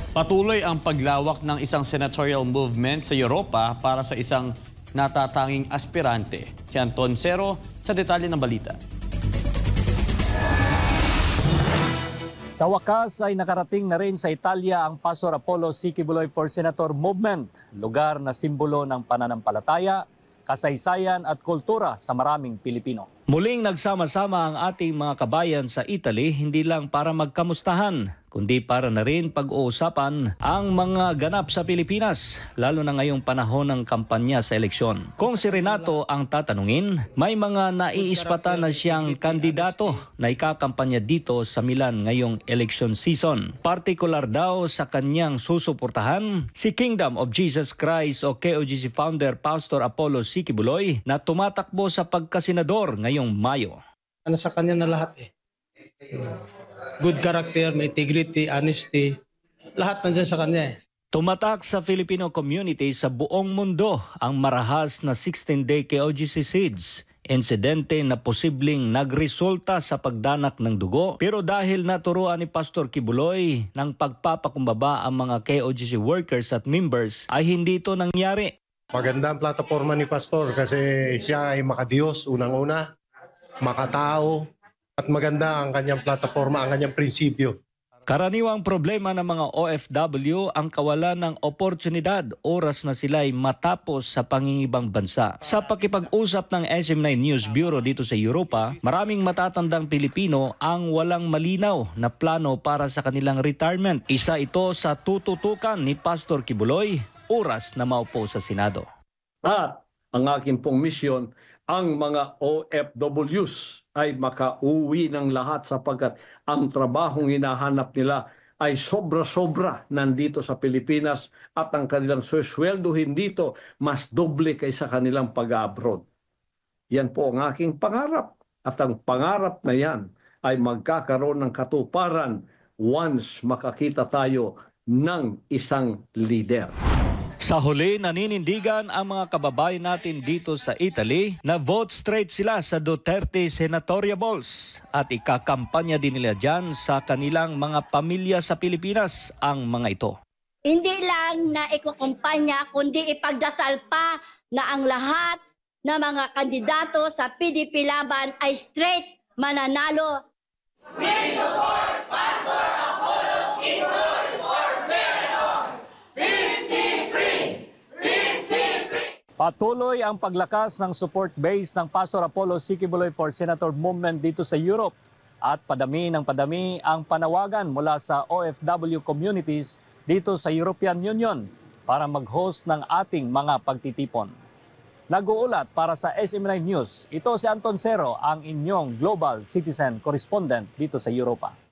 Patuloy ang paglawak ng isang senatorial movement sa Europa para sa isang natatanging aspirante. Si Anton Cero sa detalye ng balita. Sa wakas ay nakarating na rin sa Italia ang Pastor Apollo C. Quiboloy for Senator Movement, lugar na simbolo ng pananampalataya, kasaysayan at kultura sa maraming Pilipino. Muling nagsama-sama ang ating mga kabayan sa Italy hindi lang para magkamustahan, kundi para na rin pag-uusapan ang mga ganap sa Pilipinas, lalo na ngayong panahon ng kampanya sa eleksyon. Kung si Renato ang tatanungin, may mga naiispata na siyang kandidato na ikakampanya dito sa Milan ngayong election season. Partikular daw sa kanyang susuportahan si Kingdom of Jesus Christ o KOJC founder Pastor Apollo C. Quiboloy na tumatakbo sa pagkasenador ngayong Mayo. Ano sa kanya na lahat eh. Good character, may integrity, honesty. Lahat nandiyan sa kanya eh. Tumatak sa Filipino community sa buong mundo ang marahas na 16-day KOJC Siege. Insidente na posibleng nagresulta sa pagdanak ng dugo, pero dahil naturuan ni Pastor Quiboloy ng pagpapakumbaba ang mga KOJC workers at members ay hindi ito nangyari. Maganda ang plataforma ni Pastor kasi siya ay makadiyos unang-una, makatao, at maganda ang kanyang plataforma, ang kanyang prinsipyo. Karaniwang problema ng mga OFW ang kawalan ng oportunidad oras na sila'y matapos sa pangingibang bansa. Sa pakipag-usap ng SM9 News Bureau dito sa Europa, maraming matatandang Pilipino ang walang malinaw na plano para sa kanilang retirement. Isa ito sa tututukan ni Pastor Quiboloy oras na maupo sa Senado. At ang aking pong misyon, ang mga OFWs ay makauwi ng lahat sapagkat ang trabahong hinahanap nila ay sobra-sobra nandito sa Pilipinas at ang kanilang sweldohin dito mas doble kaysa kanilang pag-abroad. Yan po ang aking pangarap at ang pangarap na yan ay magkakaroon ng katuparan once makakita tayo ng isang leader. Sa huli, naninindigan ang mga kababayan natin dito sa Italy na vote straight sila sa Duterte senatorial balls at ikakampanya din nila dyan sa kanilang mga pamilya sa Pilipinas ang mga ito. Hindi lang na ikukumpanya kundi ipagdasal pa na ang lahat na mga kandidato sa PDP laban ay straight mananalo. We support Pastor Apollo Quiboloy for Senator 53! Patuloy ang paglakas ng support base ng Pastor Apollo C. Quiboloy for Senator movement dito sa Europe at padami ng padami ang panawagan mula sa OFW communities dito sa European Union para mag-host ng ating mga pagtitipon. Nag-uulat para sa SM9 News, ito si Anton Cero, ang inyong Global Citizen Correspondent dito sa Europa.